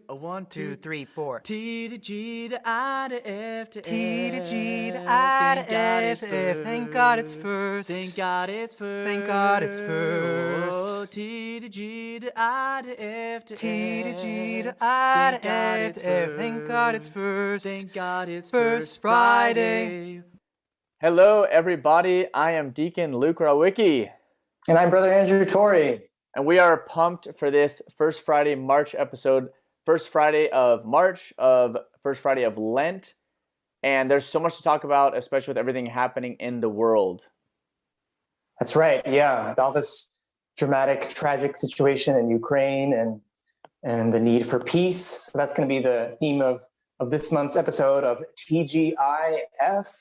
A 1, 2, 3, 4. T to G to I to F to T to F. G to I to F to F. Thank God it's first. Thank God it's first. Thank God it's first. Oh, T to G to I to F to F. T to G to I to F to F. Thank God it's first. Thank God it's First Friday. Hello, everybody. I am Deacon Luke Rawicki. And I'm Brother Andrew Torrey. And we are pumped for this First Friday March episode. First Friday of March, First Friday of Lent. And there's so much to talk about, especially with everything happening in the world. That's right. Yeah. All this dramatic, tragic situation in Ukraine and the need for peace. So that's going to be the theme of this month's episode of TGIF.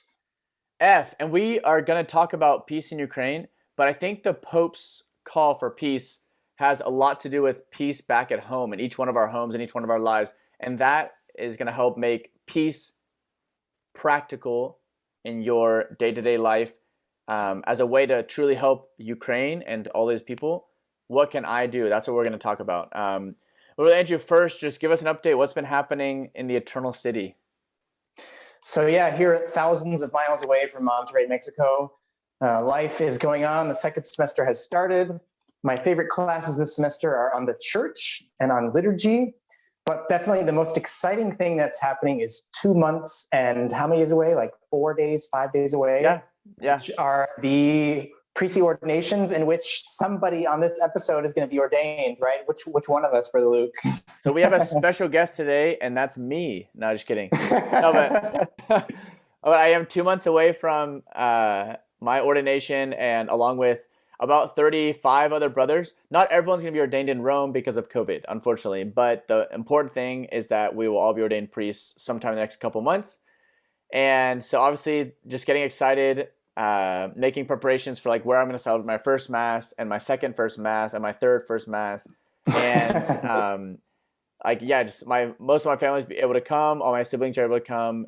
And we are going to talk about peace in Ukraine, but I think the Pope's call for peace has a lot to do with peace back at home in each one of our homes, in each one of our lives. And that is going to help make peace practical in your day-to-day life as a way to truly help Ukraine and all these people. What can I do? That's what we're going to talk about. Well, Andrew, first, just give us an update. What's been happening in the Eternal City? So yeah, here thousands of miles away from Monterrey, Mexico, life is going on. The second semester has started. My favorite classes this semester are on the church and on liturgy, but definitely the most exciting thing that's happening is 2 months and how many days away? Like 4 days, 5 days away. Yeah. Which are the priestly ordinations in which somebody on this episode is going to be ordained, right? Which one of us, Brother Luke? So we have a special guest today, and that's me. No, just kidding. No, but I am 2 months away from my ordination, and along with about 35 other brothers. Not everyone's going to be ordained in Rome because of COVID, unfortunately. But the important thing is that we will all be ordained priests sometime in the next couple months. And so obviously just getting excited, making preparations for like where I'm going to celebrate my first mass and my second first mass and my third first mass. And most of my family's be able to come. All my siblings are able to come.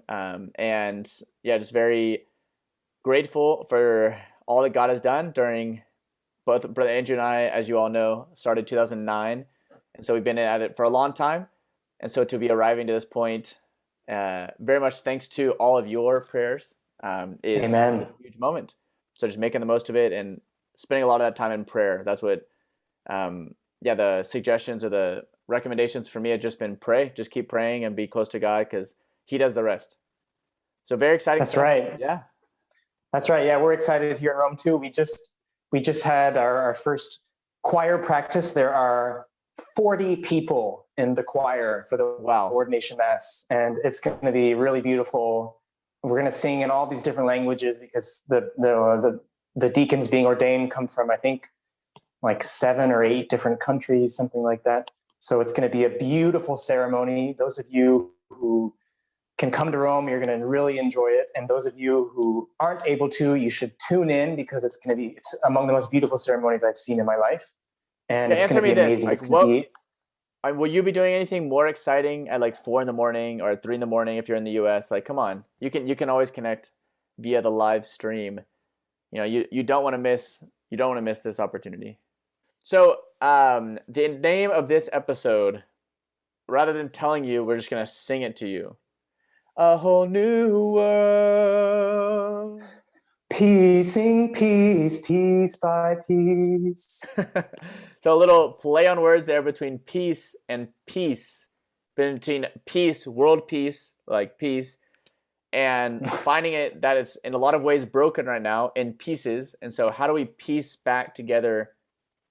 Just very grateful for all that God has done during both Brother Andrew and I, as you all know, started 2009. And so we've been at it for a long time. And so to be arriving to this point, very much thanks to all of your prayers, is Amen. a huge moment. So just making the most of it and spending a lot of that time in prayer. That's what, the suggestions or the recommendations for me have just been pray. Just keep praying and be close to God because He does the rest. So very exciting. That's right. Yeah. That's right. Yeah, we're excited here in Rome too. We just had our first choir practice. There are 40 people in the choir for the ordination mass, and it's going to be really beautiful. We're going to sing in all these different languages because the deacons being ordained come from, I think, like 7 or 8 different countries, something like that. So it's going to be a beautiful ceremony. Those of you who can come to Rome, you're going to really enjoy it. And those of you who aren't able to, you should tune in because it's among the most beautiful ceremonies I've seen in my life. And it's going to be amazing. Will you be doing anything more exciting at like 4 a.m. or at 3 a.m. if you're in the US? Like, come on, you can always connect via the live stream. You know, you don't want to miss this opportunity. So the name of this episode, rather than telling you, we're just going to sing it to you. A whole new world. Piecing peace, piece by piece. So a little play on words there between peace and peace. Between peace, world peace, like peace, and finding it that it's in a lot of ways broken right now in pieces. And so how do we piece back together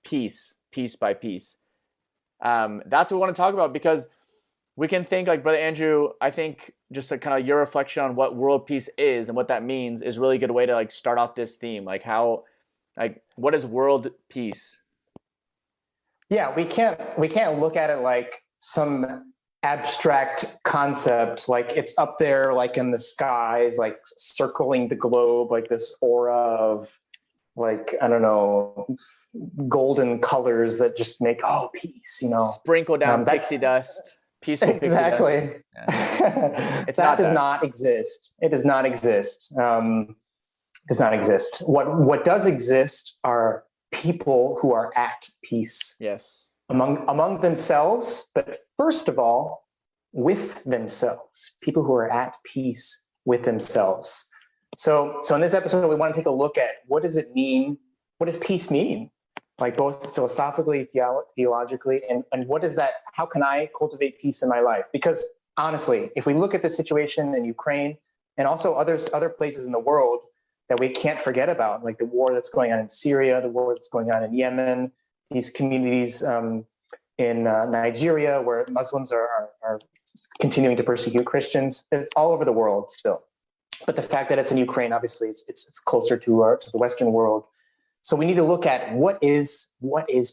piece by piece? That's what we want to talk about because we can think like Brother Andrew, I think just like kind of your reflection on what world peace is and what that means is really a good way to like start off this theme. Like what is world peace? Yeah, we can't look at it like some abstract concept, like it's up there, like in the skies, like circling the globe, like this aura of like, I don't know, golden colors that just make, peace, Sprinkle down pixie dust. Peaceful exactly. Yeah. That does not exist. It does not exist. Does not exist. What does exist are people who are at peace. Yes. among themselves, but first of all, with themselves, people who are at peace with themselves. So in this episode, we want to take a look at what does it mean? What does peace mean? Like both philosophically, theologically, and what is that? How can I cultivate peace in my life? Because honestly, if we look at the situation in Ukraine and also other places in the world that we can't forget about, like the war that's going on in Syria, the war that's going on in Yemen, these communities in Nigeria where Muslims are continuing to persecute Christians, it's all over the world still. But the fact that it's in Ukraine, obviously, it's closer to the Western world. So we need to look at what is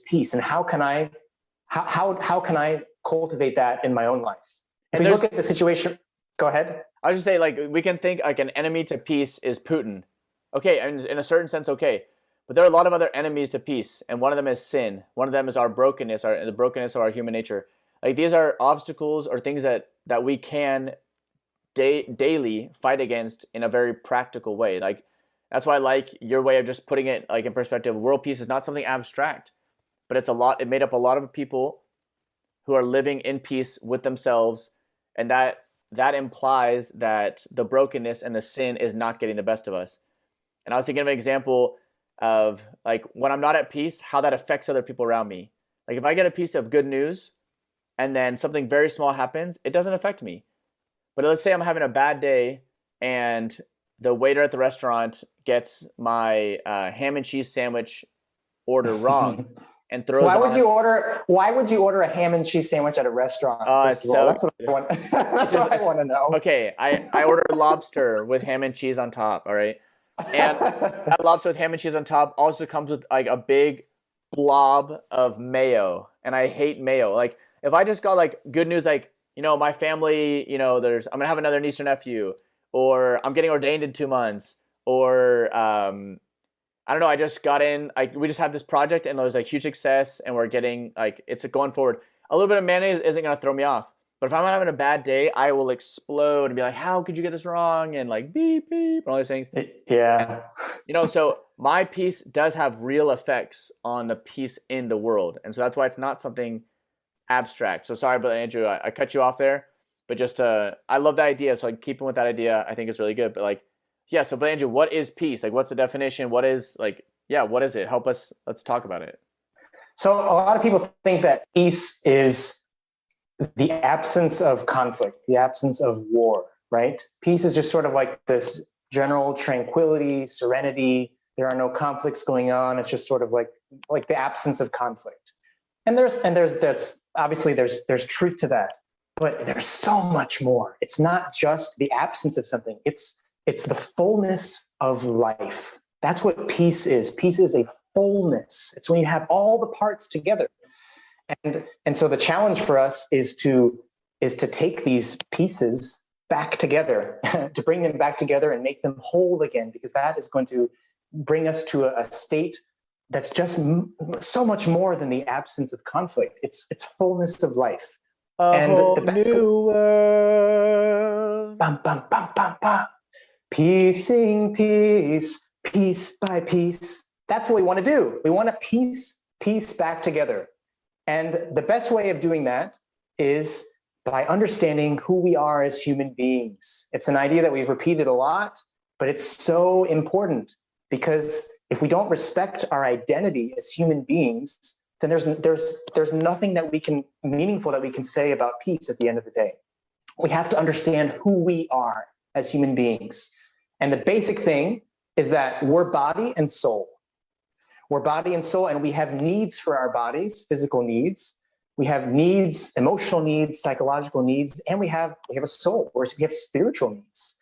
peace, and how can I cultivate that in my own life? If we look at the situation, go ahead. I was just say, like, we can think like an enemy to peace is Putin. Okay, and in a certain sense, okay. But there are a lot of other enemies to peace, and one of them is sin. One of them is our brokenness, the brokenness of our human nature. Like, these are obstacles or things that we can daily fight against in a very practical way. Like, that's why I like your way of just putting it like in perspective. World peace is not something abstract, but it made up a lot of people who are living in peace with themselves, and that implies that the brokenness and the sin is not getting the best of us. And I was thinking of an example of, like, when I'm not at peace, how that affects other people around me. Like, if I get a piece of good news and then something very small happens, it doesn't affect me. But let's say I'm having a bad day and the waiter at the restaurant gets my ham and cheese sandwich order wrong and throws. Why would you order a ham and cheese sandwich at a restaurant? First of all, that's what I want. That's what I want to know. Okay, I ordered lobster with ham and cheese on top. All right, and that lobster with ham and cheese on top also comes with like a big blob of mayo, and I hate mayo. Like, if I just got like good news, like, my family, I'm gonna have another niece or nephew, or I'm getting ordained in 2 months, or I don't know, I just got in, we just had this project and it was a huge success and we're getting, like, it's going forward. A little bit of mayonnaise isn't going to throw me off. But if I'm having a bad day, I will explode and be like, how could you get this wrong? And like, beep, beep, and all these things. Yeah. So my peace does have real effects on the peace in the world. And so that's why it's not something abstract. So sorry, Brother Andrew, I cut you off there. But just, I love that idea. So like, keeping with that idea, I think it's really good. But like, yeah, so but Andrew, what is peace? Like, what's the definition? What is, like, what is it? Help us, let's talk about it. So a lot of people think that peace is the absence of conflict, the absence of war, right? Peace is just sort of like this general tranquility, serenity. There are no conflicts going on. It's just sort of like the absence of conflict. And there's obviously there's truth to that, but there's so much more. It's not just the absence of something. It's the fullness of life. That's what peace is. Peace is a fullness. It's when you have all the parts together. And so the challenge for us is to take these pieces back together, to bring them back together and make them whole again, because that is going to bring us to a state that's just so much more than the absence of conflict. It's fullness of life. The best new world. Bum, bum, bum, bum, bum. Piecing peace, piece by piece. That's what we want to do. We want to piece back together. And the best way of doing that is by understanding who we are as human beings. It's an idea that we've repeated a lot, but it's so important, because if we don't respect our identity as human beings, then there's nothing meaningful that we can say about peace at the end of the day. We have to understand who we are as human beings. And the basic thing is that we're body and soul. We're body and soul, and we have needs for our bodies, physical needs. We have needs, emotional needs, psychological needs, and we have a soul, or we have spiritual needs.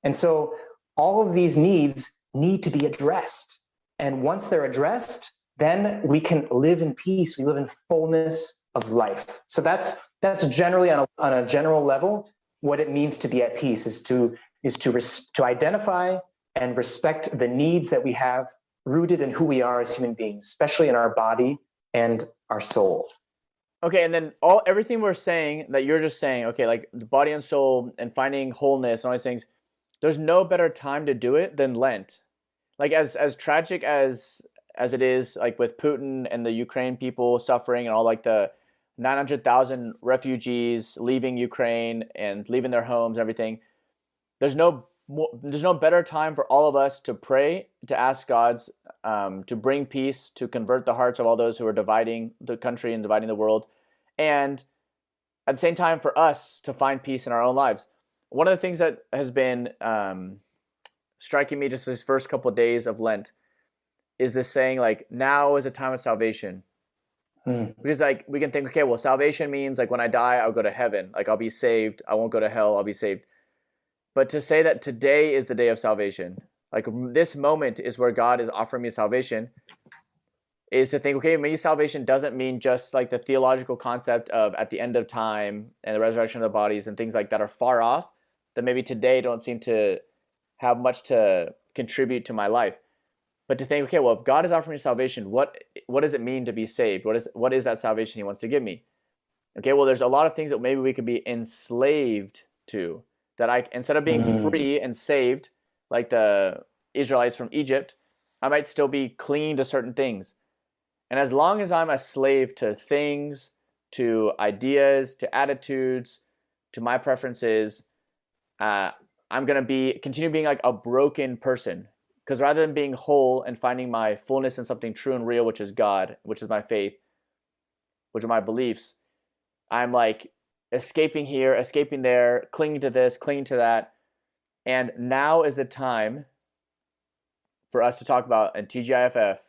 And so all of these needs need to be addressed. And once they're addressed, then we can live in peace. We live in fullness of life. So that's generally on a general level what it means to be at peace, is to identify and respect the needs that we have rooted in who we are as human beings, especially in our body and our soul. Okay, and then everything we're saying that you're just saying, okay, like the body and soul and finding wholeness and all these things, there's no better time to do it than Lent. Like, as tragic as as it is, like with Putin and the Ukraine people suffering and all like the 900,000 refugees leaving Ukraine and leaving their homes and everything, there's no better time for all of us to pray, to ask God's to bring peace, to convert the hearts of all those who are dividing the country and dividing the world, and at the same time for us to find peace in our own lives. One of the things that has been striking me just these first couple of days of Lent is this saying, like, now is a time of salvation. Because like we can think, okay, well, salvation means like when I die, I'll go to heaven. Like I'll be saved. I won't go to hell. I'll be saved. But to say that today is the day of salvation, like this moment is where God is offering me salvation, is to think, okay, maybe salvation doesn't mean just like the theological concept of at the end of time and the resurrection of the bodies and things like that are far off, that maybe today don't seem to have much to contribute to my life. But to think, okay, well, if God is offering me salvation, what does it mean to be saved? What is that salvation he wants to give me? Okay, well, there's a lot of things that maybe we could be enslaved to, that I, instead of being free and saved like the Israelites from Egypt, I might still be clinging to certain things. And as long as I'm a slave to things, to ideas, to attitudes, to my preferences, I'm going to continue being like a broken person. Because rather than being whole and finding my fullness in something true and real, which is God, which is my faith, which are my beliefs, I'm like escaping here, escaping there, clinging to this, clinging to that. And now is the time for us to talk about in TGIFF,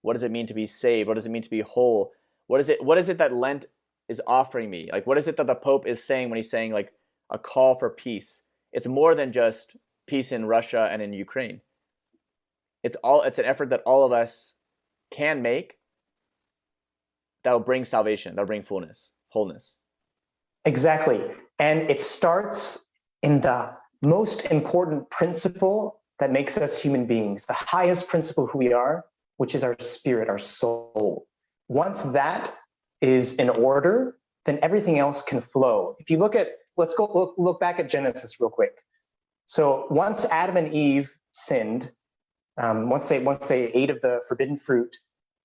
what does it mean to be saved? What does it mean to be whole? What is it that Lent is offering me? Like, what is it that the Pope is saying when he's saying like a call for peace? It's more than just peace in Russia and in Ukraine. It's an effort that all of us can make that'll bring salvation, that'll bring fullness, wholeness. Exactly. And it starts in the most important principle that makes us human beings, the highest principle of who we are, which is our spirit, our soul. Once that is in order, then everything else can flow. If you let's go look back at Genesis real quick. So once Adam and Eve sinned, once they ate of the forbidden fruit,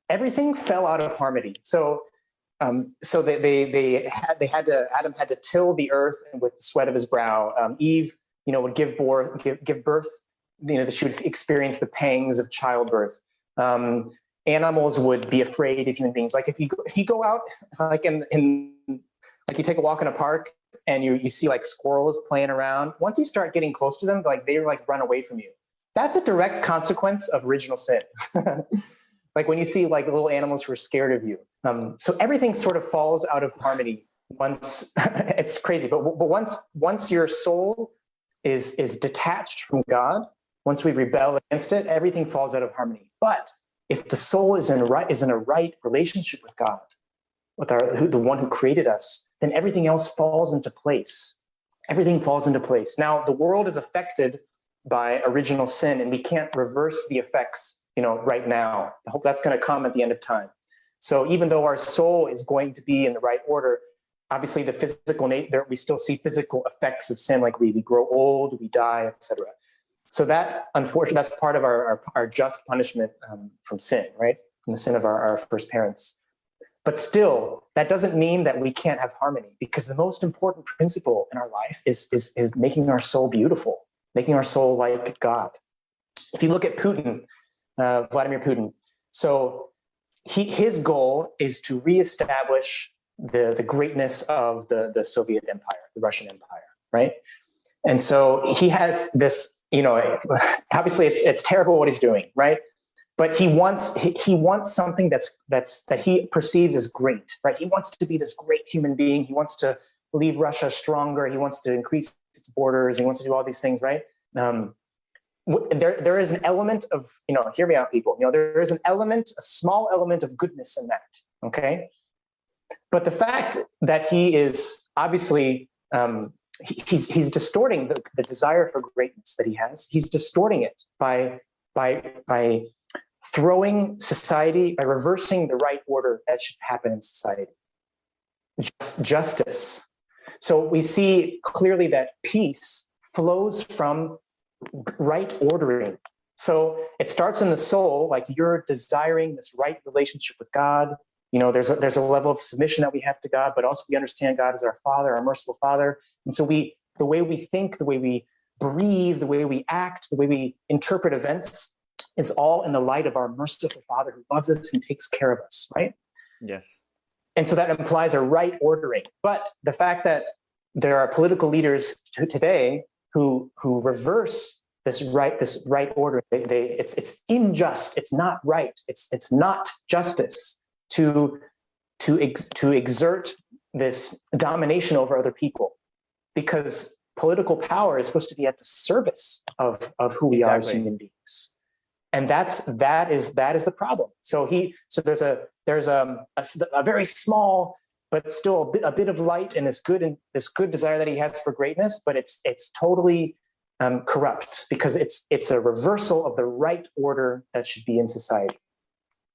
everything fell out of harmony. So Adam had to till the earth with the sweat of his brow. Eve, would give birth. She would experience the pangs of childbirth. Animals would be afraid of human beings. Like if you go out, like like you take a walk in a park and you see like squirrels playing around. Once you start getting close to them, like they like run away from you. That's a direct consequence of original sin. Like when you see like little animals who are scared of you. So everything sort of falls out of harmony once. It's crazy, but once your soul is detached from God, once we rebel against it, everything falls out of harmony. But if the soul is in a right relationship with God, with the one who created us, then everything else falls into place. Everything falls into place. Now, the world is affected by original sin, and we can't reverse the effects, right now. I hope that's going to come at the end of time. So even though our soul is going to be in the right order, obviously the physical nature, we still see physical effects of sin, like we grow old, we die, etc. So that, unfortunately, that's part of our just punishment from sin, right? From the sin of our first parents. But still, that doesn't mean that we can't have harmony, because the most important principle in our life is making our soul beautiful, making our soul like God. If you look at Putin, Vladimir Putin, so his goal is to reestablish the greatness of the Soviet Empire, the Russian Empire, right? And so he has this, obviously it's terrible what he's doing, right? But he wants something that he perceives as great, right? He wants to be this great human being. He wants to leave Russia stronger. He wants to increase its borders. He wants to do all these things, right? There is an element of, hear me out, people. There is a small element of goodness in that, okay? But the fact that he is obviously, he's distorting the desire for greatness that he has. He's distorting it by throwing society, by reversing the right order that should happen in society. Justice. So we see clearly that peace flows from right ordering So it starts in the soul, like you're desiring this right relationship with God. There's a level of submission that we have to God, but also we understand God as our Father, our merciful Father. And so the way we think, the way we breathe, the way we act, the way we interpret events is all in the light of our merciful Father who loves us and takes care of us, right? Yes. And so that implies a right ordering. But the fact that there are political leaders today who reverse this right order, it's unjust. It's not right. It's not justice to exert this domination over other people, because political power is supposed to be at the service of who we are as human beings. And that is the problem. So there's a very small but still a bit of light in this good desire that he has for greatness, but it's totally corrupt, because it's a reversal of the right order that should be in society.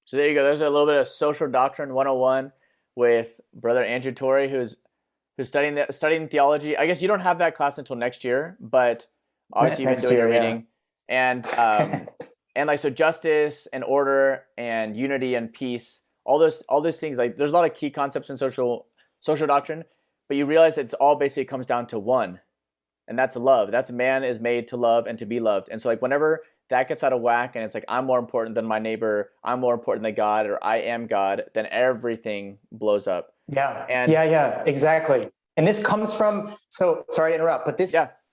So there you go. There's a little bit of social doctrine 101 with Brother Andrew Torrey, who's studying theology. I guess you don't have that class until next year, but obviously you've been doing your reading. And and so justice and order and unity and peace, all those things, like there's a lot of key concepts in social doctrine, but you realize it's all basically comes down to one, and that's love. That's man is made to love and to be loved. And so like whenever that gets out of whack and it's like I'm more important than my neighbor, I'm more important than God, or I am God, then everything blows up. Yeah, exactly. And this comes from, so sorry to interrupt, but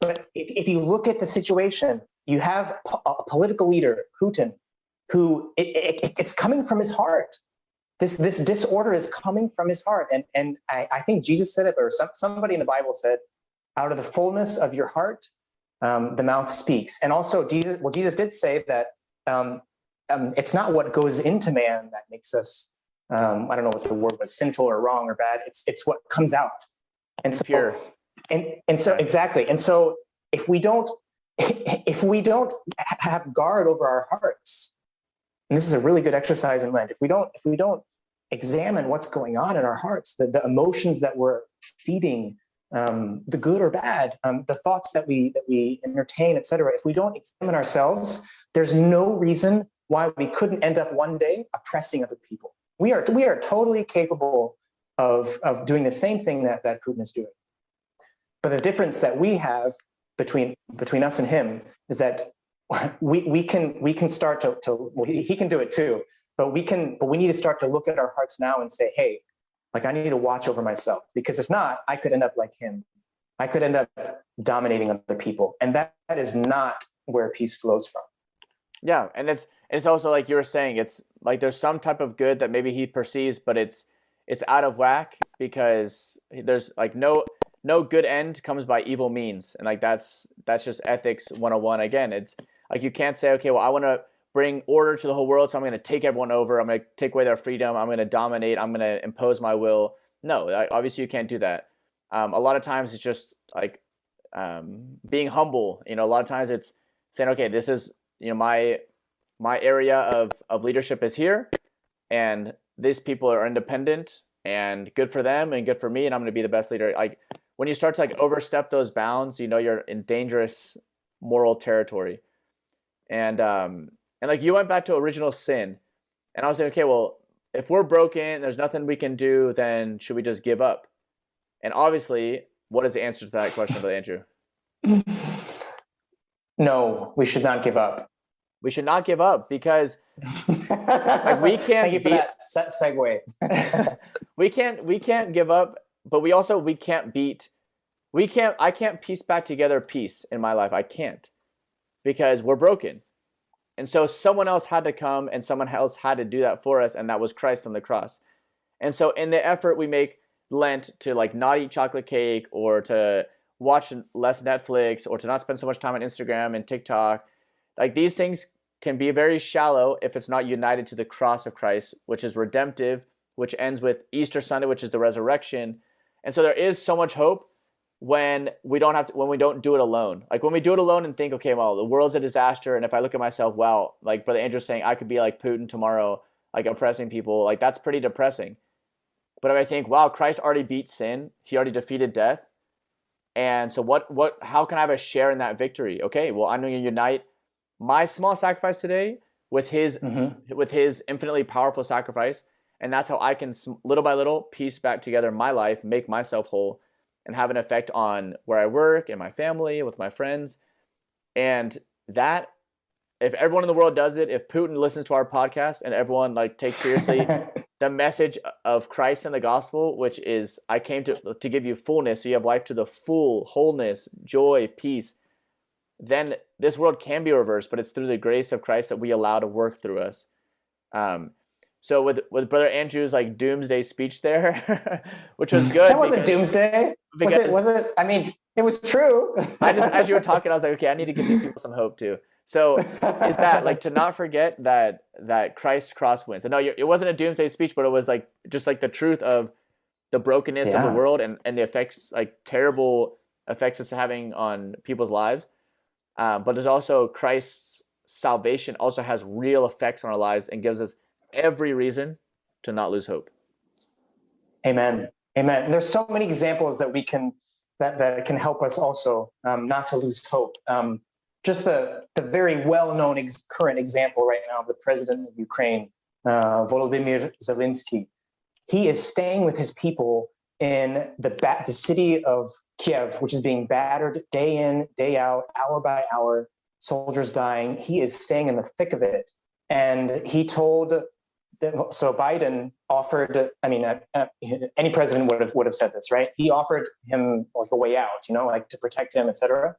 but if you look at the situation, you have a political leader, Putin, who it's coming from his heart. This disorder is coming from his heart. And I think Jesus said it, or somebody in the Bible said, out of the fullness of your heart, the mouth speaks. And also Jesus did say that it's not what goes into man that makes us, I don't know what the word was, sinful or wrong or bad. It's what comes out. And so pure. And so exactly. And so if we don't have guard over our hearts, and this is a really good exercise in Lent, if we don't examine what's going on in our hearts, the emotions that we're feeding, the good or bad, the thoughts that we entertain, etc. If we don't examine ourselves, there's no reason why we couldn't end up one day oppressing other people. We are totally capable of doing the same thing that Putin is doing. But the difference that we have between us and him is that we can start to he can do it too, but we need to start to look at our hearts now and say, hey, like I need to watch over myself, because if not, I could end up like him. I could end up dominating other people, and that is not where peace flows from. Yeah, and it's also like you were saying, it's like there's some type of good that maybe he perceives, but it's out of whack, because there's like no good end comes by evil means. And like that's just ethics 101. Again, it's like you can't say, okay, well, I want to bring order to the whole world, so I'm going to take everyone over, I'm going to take away their freedom, I'm going to dominate, I'm going to impose my will. No, obviously you can't do that. A lot of times it's just like being humble. A lot of times it's saying, okay, this is my area of leadership is here, and these people are independent, and good for them and good for me, and I'm going to be the best leader. Like when you start to like overstep those bounds, you're in dangerous moral territory. And like you went back to original sin, and I was like, okay, well, if we're broken, there's nothing we can do, then should we just give up? And obviously, what is the answer to that question, Brother Andrew? No, we should not give up. We should not give up, because like we can't. Thank you for that segue. we can't give up, but we can't beat. I can't piece back together peace in my life. I can't, because we're broken. And so someone else had to come, and someone else had to do that for us, and that was Christ on the cross. And so in the effort we make Lent to like not eat chocolate cake, or to watch less Netflix, or to not spend so much time on Instagram and TikTok, like these things can be very shallow if it's not united to the cross of Christ, which is redemptive, which ends with Easter Sunday, which is the resurrection. And so there is so much hope when we don't do it alone. Like when we do it alone and think, okay, well, the world's a disaster, and if I look at myself, wow, like Brother Andrew's saying, I could be like Putin tomorrow, like oppressing people, like that's pretty depressing. But if I think, wow, Christ already beat sin, he already defeated death, and so how can I have a share in that victory? Okay, well, I'm going to unite my small sacrifice today with his infinitely powerful sacrifice, and that's how I can little by little piece back together my life, make myself whole, and have an effect on where I work and my family, with my friends. And that, if everyone in the world does it, if Putin listens to our podcast and everyone like takes seriously the message of Christ and the gospel, which is I came to give you fullness, so you have life to the full, wholeness, joy, peace, then this world can be reversed, but it's through the grace of Christ that we allow to work through us. So with Brother Andrew's like doomsday speech there, which was good. That wasn't doomsday. Was it? I mean, it was true. As you were talking, I was like, okay, I need to give these people some hope too. So is that like to not forget that Christ's cross wins. And no, it wasn't a doomsday speech, but it was like just like the truth of the brokenness of the world and the effects, like terrible effects it's having on people's lives. But there's also Christ's salvation also has real effects on our lives and gives us every reason to not lose hope. Amen. Amen. And there's so many examples that we can that can help us also not to lose hope. Just the very well-known current example right now of the president of Ukraine, Volodymyr Zelensky. He is staying with his people in the city of Kiev, which is being battered day in, day out, hour by hour, soldiers dying. He is staying in the thick of it. And he told so Biden offered, any president would have said this, right? He offered him like a way out, like to protect him, etc.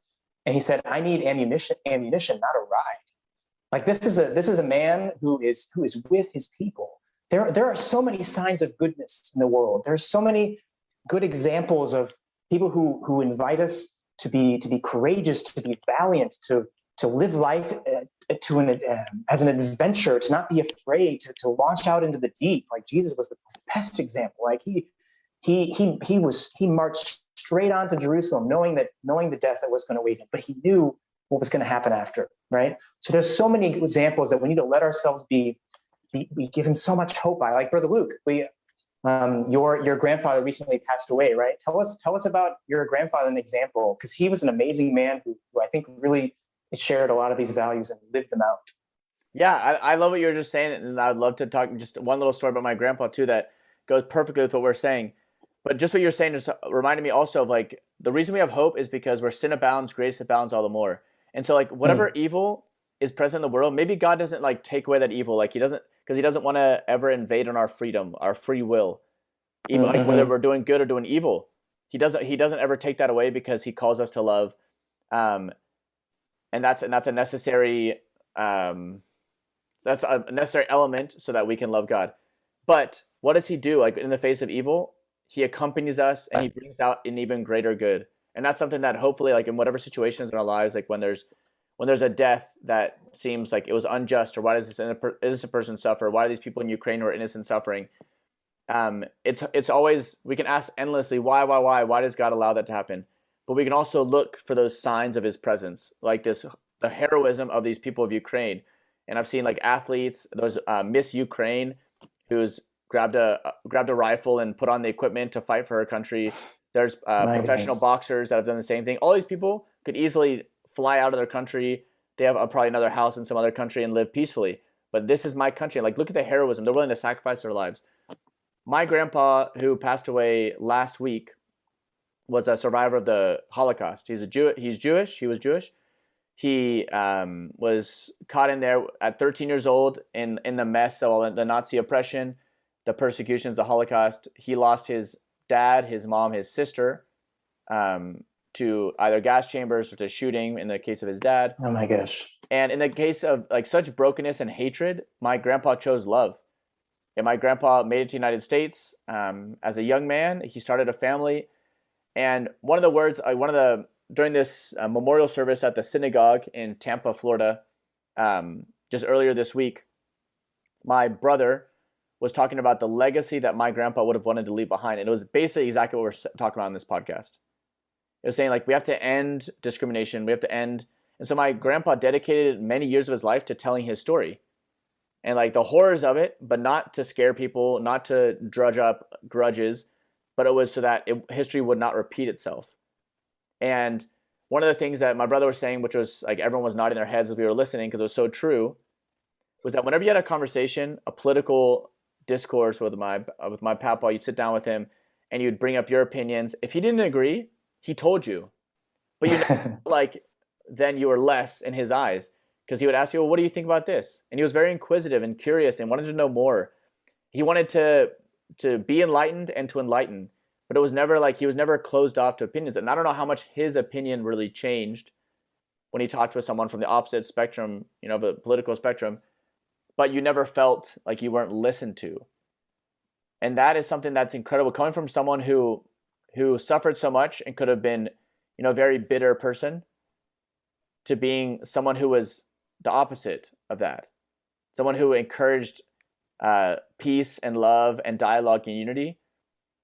And he said, I need ammunition, not a ride. Like this is a man who is with his people. There are so many signs of goodness in the world. There's so many good examples of people who invite us to be courageous, to be valiant, to live life as an adventure, to not be afraid, to launch out into the deep. Like Jesus was the best example. Like he marched straight on to Jerusalem, knowing the death that was going to await him, but he knew what was going to happen after, right? So there's so many examples that we need to let ourselves be given so much hope by. Like Brother Luke, your grandfather recently passed away, right? Tell us about your grandfather, an example, because he was an amazing man who I think really shared a lot of these values and lived them out. Yeah, I love what you were just saying, and I'd love to talk just one little story about my grandpa too that goes perfectly with what we're saying. But just what you're saying just reminded me also of like the reason we have hope is because where sin abounds, grace abounds all the more. And so like whatever evil is present in the world, maybe God doesn't like take away that evil, like he doesn't want to ever invade on our freedom, our free will, even like whether we're doing good or doing evil. He doesn't ever take that away because he calls us to love, and that's a necessary element so that we can love God. But what does he do? Like in the face of evil, he accompanies us and he brings out an even greater good. And that's something that hopefully, like in whatever situations in our lives, like when there's a death that seems like it was unjust, or why does this innocent person suffer? Why are these people in Ukraine who are innocent suffering? It's always, we can ask endlessly, why does God allow that to happen? But we can also look for those signs of his presence, like the heroism of these people of Ukraine. And I've seen like athletes, there's Miss Ukraine, who's grabbed a rifle and put on the equipment to fight for her country. There's professional boxers that have done the same thing. All these people could easily fly out of their country. They have probably another house in some other country and live peacefully. But this is my country. Like, look at the heroism. They're willing to sacrifice their lives. My grandpa, who passed away last week, was a survivor of the Holocaust. He's Jewish. He was Jewish. He was caught in there at 13 years old in the mess of all the Nazi oppression, the persecutions, the Holocaust. He lost his dad, his mom, his sister to either gas chambers or to shooting in the case of his dad. Oh my gosh. And in the case of like such brokenness and hatred, my grandpa chose love. And my grandpa made it to the United States as a young man. He started a family. And one of the words, during this memorial service at the synagogue in Tampa, Florida, just earlier this week, my brother was talking about the legacy that my grandpa would have wanted to leave behind. And it was basically exactly what we're talking about in this podcast. It was saying like, we have to end discrimination. We have to end. And so my grandpa dedicated many years of his life to telling his story and like the horrors of it, but not to scare people, not to drudge up grudges, but it was so that history would not repeat itself. And one of the things that my brother was saying, which was like everyone was nodding their heads as we were listening because it was so true, was that whenever you had a conversation, a political discourse with my papa, you'd sit down with him and you'd bring up your opinions. If he didn't agree, he told you, but you know, like then you were less in his eyes because he would ask you, well, what do you think about this? And he was very inquisitive and curious and wanted to know more. He wanted to be enlightened and to enlighten, but it was never like he was never closed off to opinions. And I don't know how much his opinion really changed when he talked with someone from the opposite spectrum, you know, the political spectrum, but you never felt like you weren't listened to. And that is something that's incredible coming from someone who suffered so much and could have been, you know, a very bitter person, to being someone who was the opposite of that, someone who encouraged peace and love and dialogue and unity.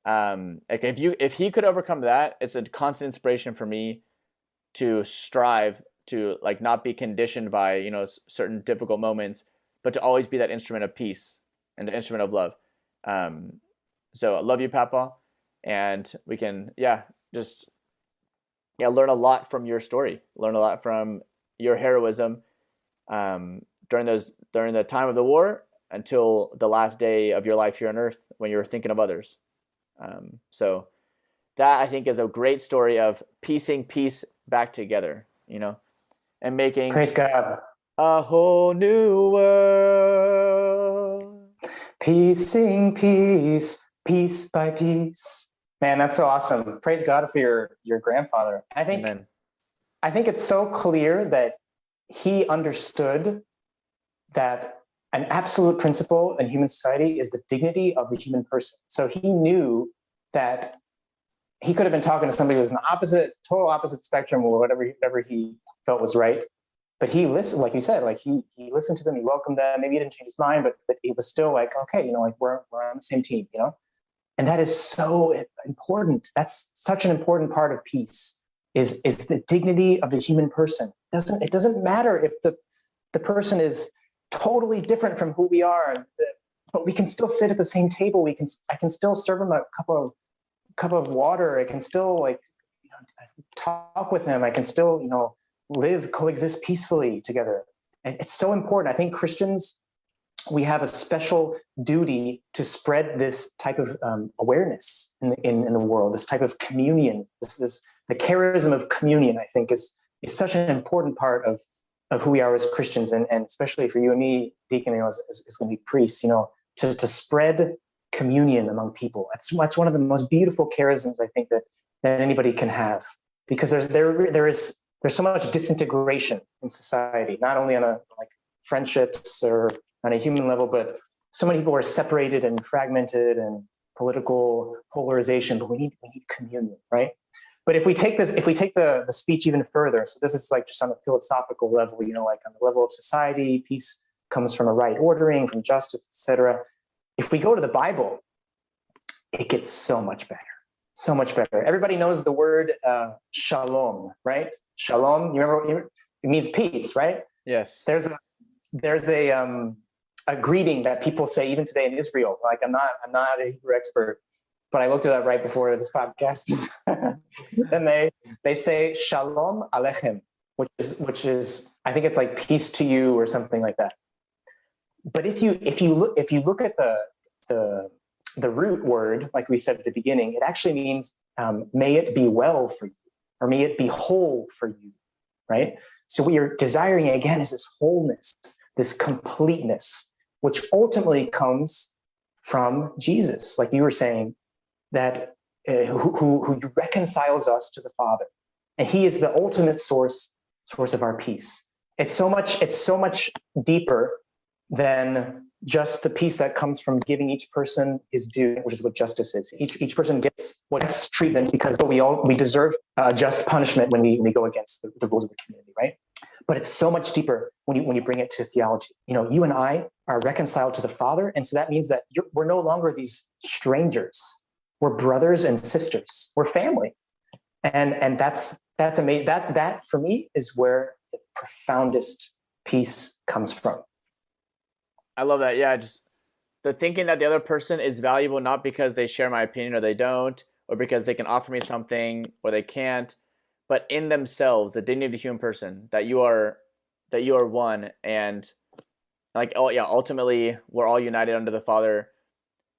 Like if he could overcome that, it's a constant inspiration for me to strive to like not be conditioned by, you know, certain difficult moments, but to always be that instrument of peace and the instrument of love. So I love you, Papa, and we can just learn a lot from your story, learn a lot from your heroism during the time of the war until the last day of your life here on earth when you were thinking of others. So that, I think, is a great story of piecing peace back together, you know, and making Praise God. a whole new world. Piecing peace, piece by piece. Man, that's so awesome. Praise God for your grandfather. Amen. I think it's so clear that he understood that an absolute principle in human society is the dignity of the human person. So he knew that he could have been talking to somebody who was in the total opposite spectrum or whatever he felt was right. But he listened, like you said, like he listened to them, he welcomed them. Maybe he didn't change his mind, but he was still like, okay, you know, like we're on the same team, you know? And that is so important. That's such an important part of peace is the dignity of the human person. It doesn't matter if the person is totally different from who we are, but we can still sit at the same table. I can still serve him a cup of water. I can still talk with him. I can still, coexist peacefully together. And it's so important. I think Christians, we have a special duty to spread this type of awareness in the world, this type of communion, the charism of communion, I think is such an important part of who we are as Christians, and especially for you and me, Deacon, as going to be priests, to spread communion among people. That's one of the most beautiful charisms I think that anybody can have, because there's so much disintegration in society, not only on friendships or on a human level, but so many people are separated and fragmented and political polarization, but we need communion, right? But if we take the speech even further, so this is just on a philosophical level, on the level of society, peace comes from a right ordering, from justice, etc. If we go to the Bible, it gets so much better, so much better. Everybody knows the word shalom, right? Shalom, you remember, it means peace, right? Yes. There's a greeting that people say even today in Israel. I'm not a Hebrew expert, but I looked it up right before this podcast. And they say Shalom Aleichem, which is I think it's like peace to you or something like that. But if you look at the root word, like we said at the beginning, it actually means may it be well for you, or may it be whole for you, right? So what you're desiring again is this wholeness, this completeness, which ultimately comes from Jesus, like you were saying, that who reconciles us to the Father, and He is the ultimate source of our peace. It's so much deeper than just the peace that comes from giving each person his due, which is what justice is. Each person gets what's treatment because we deserve just punishment when we go against the rules of the community, right? But it's so much deeper when you bring it to theology. You and I are reconciled to the Father, and so that means that we're no longer these strangers. We're brothers and sisters. We're family, and that's amazing. That for me is where the profoundest peace comes from. I love that. Yeah, just the thinking that the other person is valuable not because they share my opinion or they don't, or because they can offer me something or they can't, but in themselves, the dignity of the human person, that you are one, and like, oh yeah, ultimately we're all united under the Father.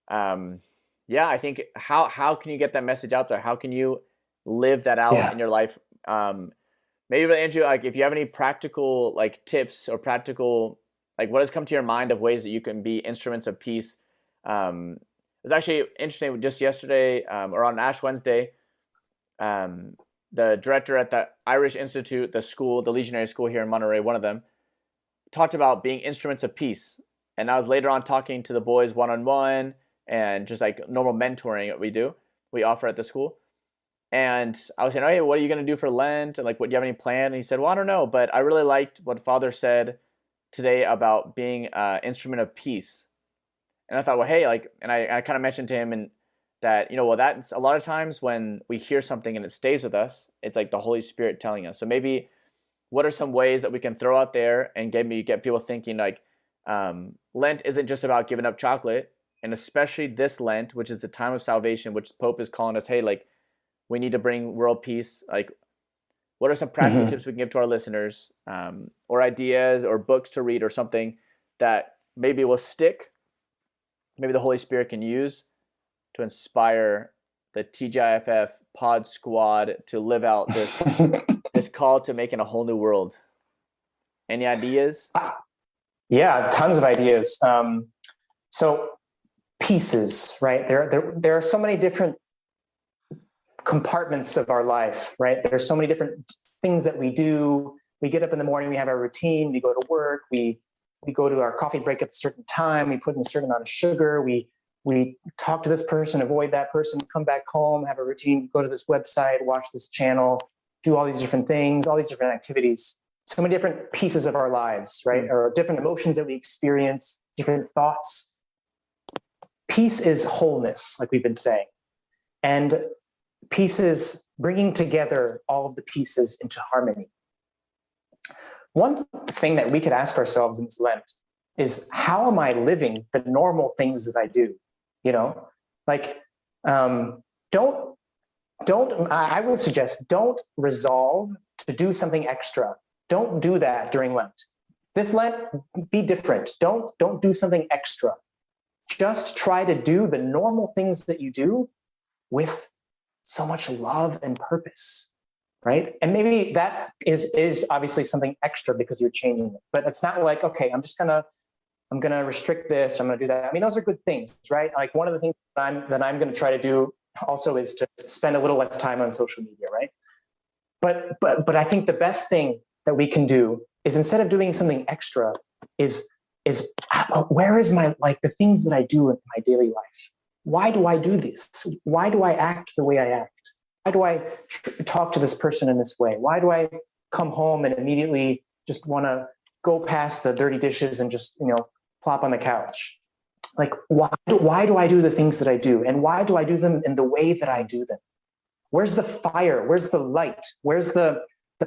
Yeah, I think how can you get that message out there? How can you live that out in your life? Maybe, Andrew, like if you have any practical like tips or practical, like what has come to your mind of ways that you can be instruments of peace. It was actually interesting just yesterday, or on Ash Wednesday, the director at the Irish Institute, the school, the Legionary School here in Monterey, one of them, talked about being instruments of peace. And I was later on talking to the boys one-on-one and just like normal mentoring that we offer at the school. And I was saying, oh, hey, what are you going to do for Lent? And like, what, do you have any plan? And he said, well, I don't know, but I really liked what Father said today about being an instrument of peace. And I thought, well, hey, like, and I kind of mentioned to him and that, well, that's a lot of times when we hear something and it stays with us, it's like the Holy Spirit telling us. So maybe what are some ways that we can throw out there and get people thinking like, Lent isn't just about giving up chocolate, and especially this Lent, which is the time of salvation, which Pope is calling us, hey, like, we need to bring world peace. Like, what are some practical tips we can give to our listeners, or ideas or books to read or something that maybe will stick, maybe the Holy Spirit can use to inspire the TGIFF pod squad to live out this this call to making a whole new world? Any ideas? Yeah, tons of ideas. So pieces, right? There are so many different compartments of our life, right? There's so many different things that we do. We get up in the morning, we have our routine, we go to work, we go to our coffee break at a certain time, we put in a certain amount of sugar, we talk to this person, avoid that person, come back home, have a routine, go to this website, watch this channel, do all these different things, all these different activities. So many different pieces of our lives, right? Or different emotions that we experience, different thoughts. Peace is wholeness, like we've been saying. And peace is bringing together all of the pieces into harmony. One thing that we could ask ourselves in this Lent is, how am I living the normal things that I do? Like, I would suggest, don't resolve to do something extra. Don't do that during Lent. This Lent, be different. Don't do something extra. Just try to do the normal things that you do with so much love and purpose, right? And maybe that is obviously something extra because you're changing it. But it's not like, okay, I'm gonna restrict this, I'm gonna do that. I mean, those are good things, right? Like, one of the things that I'm gonna try to do also is to spend a little less time on social media, right? But I think the best thing that we can do is, instead of doing something extra, is where is my, like, the things that I do in my daily life? Why do I do this? Why do I act the way I act? Why do I talk to this person in this way? Why do I come home and immediately just want to go past the dirty dishes and just, plop on the couch? Like, why do I do the things that I do? And why do I do them in the way that I do them? Where's the fire? Where's the light? Where's the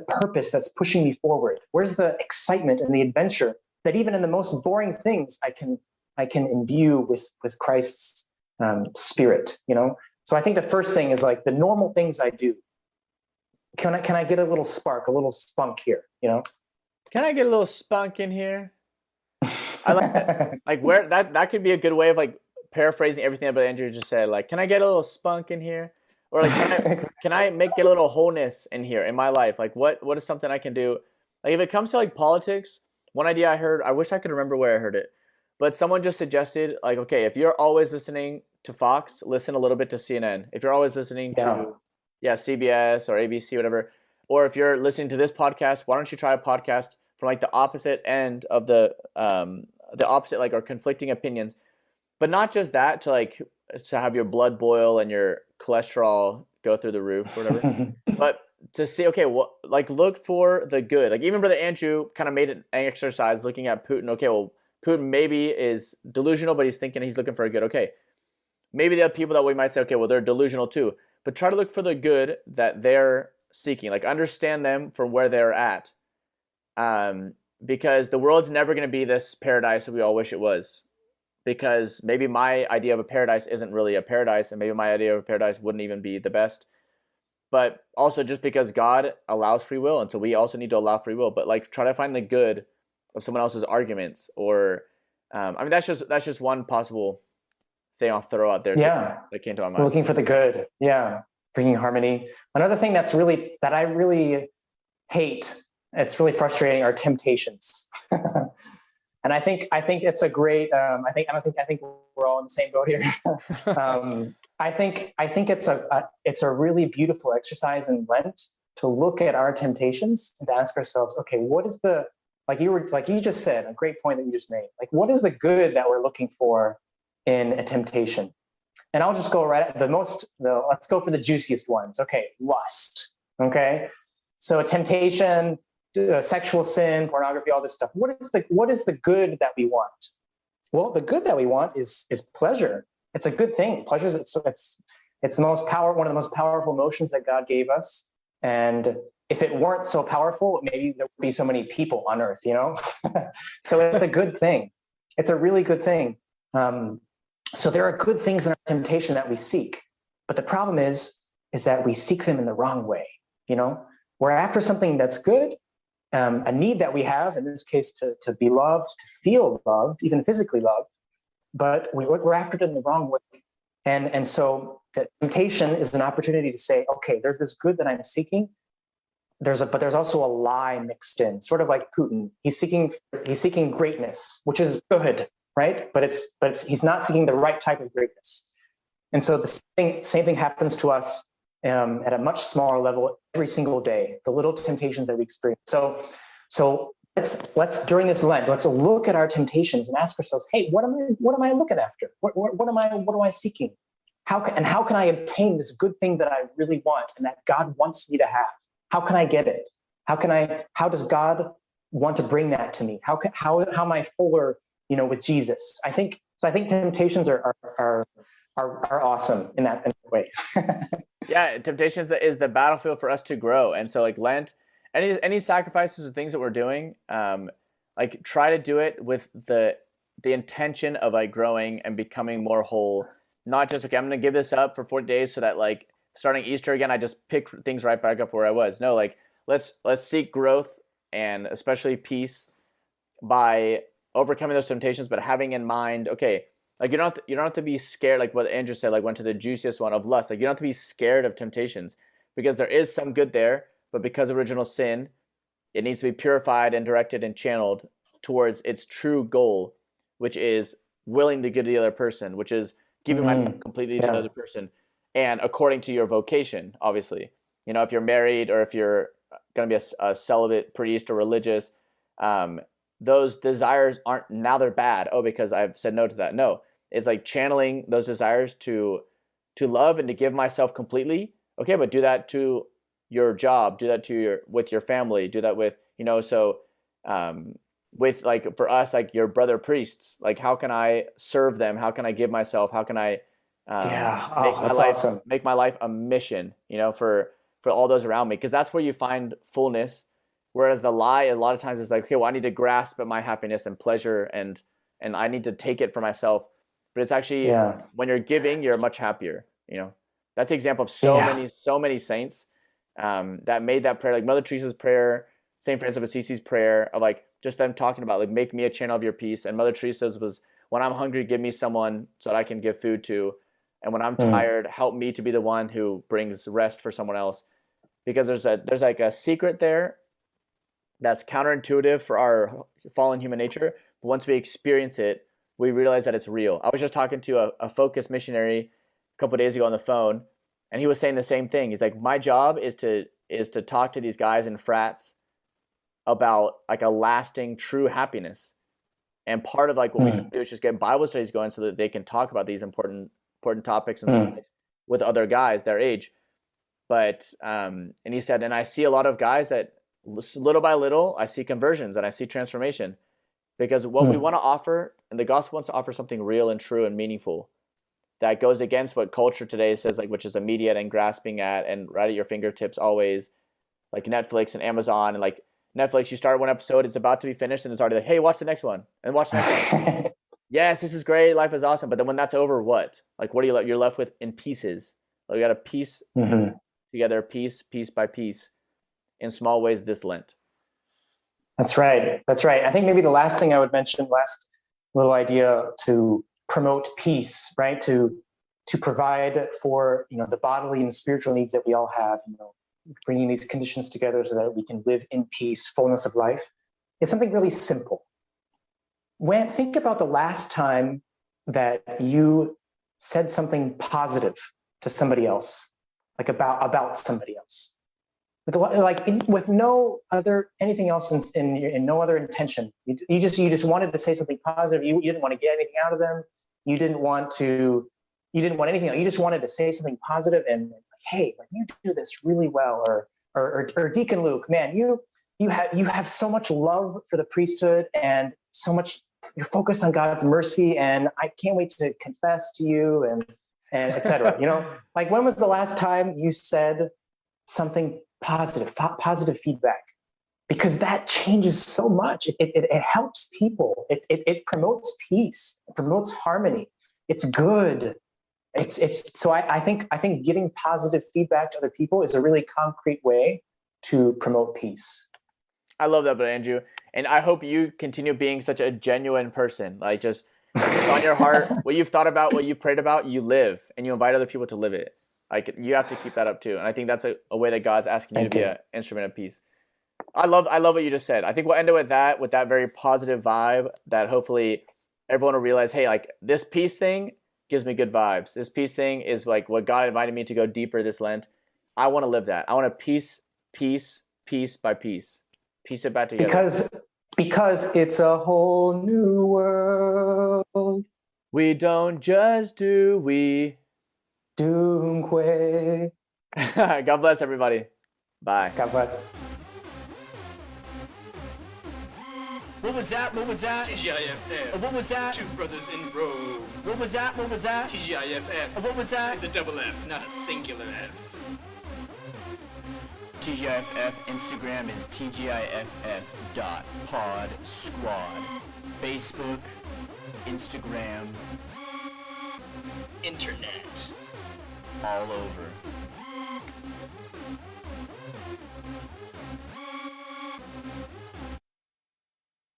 purpose that's pushing me forward? Where's the excitement and the adventure that even in the most boring things I can imbue with Christ's spirit? So I think the first thing is, like, the normal things I do. Can I get a little spark, a little spunk here? Can I get a little spunk in here? I like that. Like, where that could be a good way of like paraphrasing everything that Andrew just said. Like, can I get a little spunk in here? Or like, can I get a little wholeness in here in my life? Like, what is something I can do? Like, if it comes to like politics, one idea I heard, I wish I could remember where I heard it, but someone just suggested, like, okay, if you're always listening to Fox, listen a little bit to CNN. If you're always listening to CBS or ABC, whatever, or if you're listening to this podcast, why don't you try a podcast from like the opposite end of the opposite, like, or conflicting opinions? But not just that, to have your blood boil and your cholesterol go through the roof or whatever, but to see, okay, well, like, look for the good. Like, even Brother Andrew kind of made an exercise looking at Putin. Okay, well, Putin maybe is delusional, but he's thinking he's looking for a good. Okay, maybe there are people that we might say, okay, well, they're delusional too, but try to look for the good that they're seeking. Like, understand them from where they're at, because the world's never going to be this paradise that we all wish it was. Because maybe my idea of a paradise isn't really a paradise, and maybe my idea of a paradise wouldn't even be the best. but also just because God allows free will, and so we also need to allow free will. But like try to find the good of someone else's arguments, or I mean that's just one possible thing I'll throw out there. Yeah, that came to my mind. We're looking for the good. Yeah, bringing harmony. Another thing that I really hate. It's really frustrating. Are temptations. And I think it's a great. I think we're all in the same boat here. I think it's a really beautiful exercise in Lent to look at our temptations and to ask ourselves, okay, what is the like you just said, a great point that you just made. Like, what is the good that we're looking for in a temptation? And I'll just go right at let's go for the juiciest ones. Okay, lust. Okay, so a temptation. Sexual sin, pornography, all this stuff. What is the good that we want? Well, the good that we want is pleasure. It's a good thing. Pleasure is it's the most one of the most powerful emotions that God gave us. And if it weren't so powerful, maybe there would be so many people on earth, you know? So it's a good thing. It's a really good thing. So there are good things in our temptation that we seek. But the problem is that we seek them in the wrong way, you know? We're after something that's good, a need that we have, in this case, to be loved, to feel loved, even physically loved, but we're after it in the wrong way. And so the temptation is an opportunity to say, okay, there's this good that I'm seeking. But there's also a lie mixed in, sort of like Putin. He's seeking greatness, which is good, right? But he's not seeking the right type of greatness. And so the same thing happens to us at a much smaller level every single day, the little temptations that we experience. So let's during this Lent, let's look at our temptations and ask ourselves, hey, what am I looking after? What am I seeking? How can I obtain this good thing that I really want and that God wants me to have? How can I get it? How does God want to bring that to me? How am I fuller, with Jesus? I think temptations are awesome in that way. Yeah, temptations is the battlefield for us to grow. And so like Lent, any sacrifices or things that we're doing, like try to do it with the intention of like growing and becoming more whole. Not just, okay, I'm going to give this up for 40 days so that like starting Easter again, I just pick things right back up where I was. No, like let's seek growth and especially peace by overcoming those temptations, but having in mind, okay, like you don't have to be scared, like what Andrew said, like went to the juiciest one of lust. Like you don't have to be scared of temptations because there is some good there, but because of original sin, it needs to be purified and directed and channeled towards its true goal, which is willing to give to the other person, which is giving myself completely to another person, and according to your vocation, obviously. If you're married or if you're going to be a celibate priest or religious, those desires aren't, now they're bad. Oh, because I've said no to that. No, it's like channeling those desires to love and to give myself completely. Okay, but do that to your job, do that with your family, do that with, with like for us, like your brother priests, like how can I serve them? How can I give myself? How can I make my life a mission, for all those around me? Because that's where you find fullness. Whereas the lie, a lot of times, is like, okay, well, I need to grasp at my happiness and pleasure, and I need to take it for myself. But it's actually when you're giving, you're much happier. That's the example of so many saints that made that prayer, like Mother Teresa's prayer, Saint Francis of Assisi's prayer, of like just them talking about like, make me a channel of your peace. And Mother Teresa's was, when I'm hungry, give me someone so that I can give food to, and when I'm tired, help me to be the one who brings rest for someone else. Because there's like a secret there that's counterintuitive for our fallen human nature. But once we experience it, we realize that it's real. I was just talking to a focus missionary a couple of days ago on the phone, and he was saying the same thing. He's like, my job is to talk to these guys in frats about like a lasting, true happiness. And part of like what we do is just get Bible studies going so that they can talk about these important topics and subjects with other guys their age. But and he said, and I see a lot of guys that little by little, I see conversions and I see transformation, because what we want to offer, and the gospel wants to offer something real and true and meaningful that goes against what culture today says, like, which is immediate and grasping at and right at your fingertips always, like Netflix and Amazon. And like Netflix, you start one episode, it's about to be finished, and it's already like, hey, watch the next one and watch the next one. Yes, this is great, life is awesome. But then when that's over, what? Like, what are you're left with in pieces? Like, you got a piece to together piece by piece in small ways this Lent. That's right. That's right. I think maybe the last thing I would mention, last little idea to promote peace, right? To provide for, the bodily and spiritual needs that we all have, bringing these conditions together so that we can live in peace, fullness of life, is something really simple. Think about the last time that you said something positive to somebody else, like about somebody else, with no other anything else in no other intention. You just wanted to say something positive. You didn't want to get anything out of them. You didn't want anything else. You just wanted to say something positive and like, hey, like, you do this really well, or Deacon Luke, man, you have so much love for the priesthood and so much. You're focused on God's mercy, and I can't wait to confess to you, and et cetera. Like, when was the last time you said something positive feedback? Because that changes so much. It helps people. It promotes peace. It promotes harmony. It's good. So I think giving positive feedback to other people is a really concrete way to promote peace. I love that, but Andrew, and I hope you continue being such a genuine person. Like, just on your heart, what you've thought about, what you prayed about, you live, and you invite other people to live it. Like, you have to keep that up too. And I think that's a way that God's asking you to be an instrument of peace. I love what you just said. I think we'll end it with that very positive vibe that hopefully everyone will realize, hey, like, this peace thing gives me good vibes. This peace thing is like what God invited me to go deeper this Lent. I want to live that. I want to piece by piece. Piece it back together. Because it's a whole new world. We don't just do, we Dunque. God bless everybody. Bye. God bless. What was that? TGIFF. What was that? Two brothers in Rome. What was that? TGIFF. What was that? It's a double F, not a singular F. TGIFF. Instagram is TGIFF.podsquad. Facebook, Instagram, Internet. all over.